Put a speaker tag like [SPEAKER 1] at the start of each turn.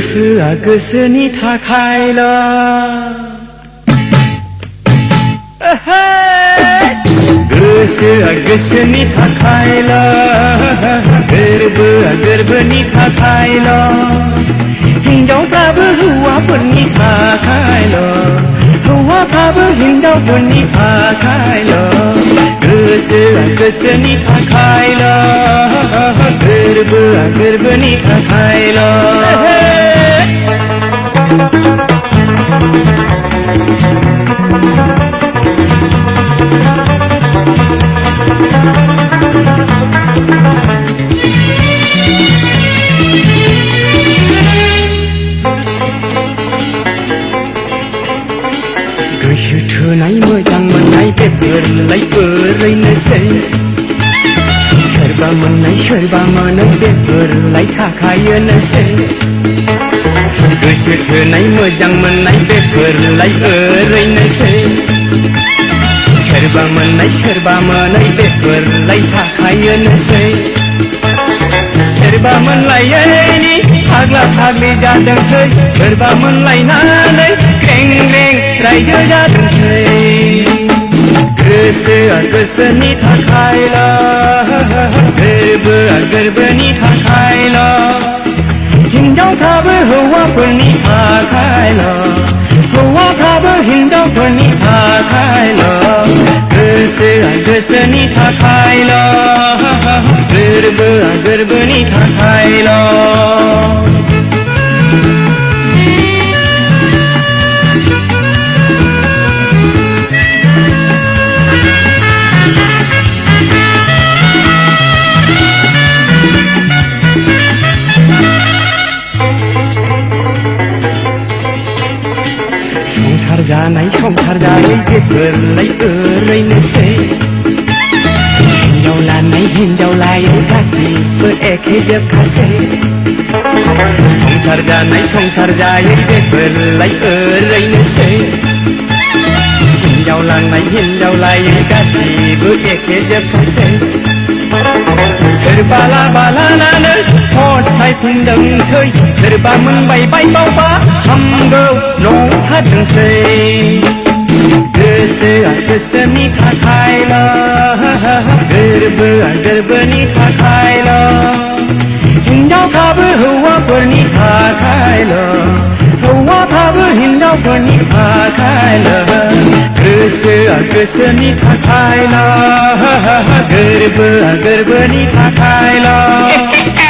[SPEAKER 1] गोसोआ गोसोनि थाखायल' गोसोआ गोसोनि थाखायल' गोरबोआ गोरबोनि थाखायल' हिन्जावफ्राबो हौवाफोरनि थाखायल' हौवाफ्राबो हिन्जावफोरनि थाखायल' गोसोआ गोसोनि थाखायल' गोरबोआ गोरबोनि थाखायल' गोसो थोनाय मोजां मोननाय बेफोरलाय ओरैनोसै सोरबा मोननाय सोरबा मोनै बेफोरलाय थाखायोनोसै गोसो थोनाय मोजां मोननाय बेफोरलाय ओरैनोसै सोरबा मोननाय सोरबा मोनै बेफोरलाय थाखायोनोसै सोरबा मोनलायैनि फाग्ला फाग्लि जादोंसै सोरबा मोनलायनानै ग्रें ग्रें रायजो जादोंसै गोसोआ गोसोनि थाखायल' गोरबोआ गोरबोनि थाखायल' हिन्जावफ्राबो हौवाफोरनि थाखायल' हौवाफ्राबो हिन्जावफोरनि थाखायल' गोसोआ गोसोनि थाखायल' गोरबोआ गोरबोनि थाखायल' संसार जानाय संसार जायै बेफोरलाय ओरैनोसै हिन्जाव लानाय हिन्जाव लायै गासिबो एखे जोबखासै संसार जानाय संसार जायै बेफोरलाय ओरैनोसै हिन्जाव लानाय हिन्जाव लायै गासिबो एखे जोबखासै सोरबा लाबा लानानै फस्थायफिनदोंसै सोरबा मोनबाय बायबावबा हामगौ नंथारदोंसै गोसोआ गोसोनि थाखायल' गोरबोआ गोरबोनि थाखायल' हिन्जावफ्राबो हौवाफोरनि थाखायल' हौवाफ्राबो हिन्जावफोरनि थाखायल' गोसोआ गोसोनि थाखायल' गोरबोआ गोरबोनि थाखायल'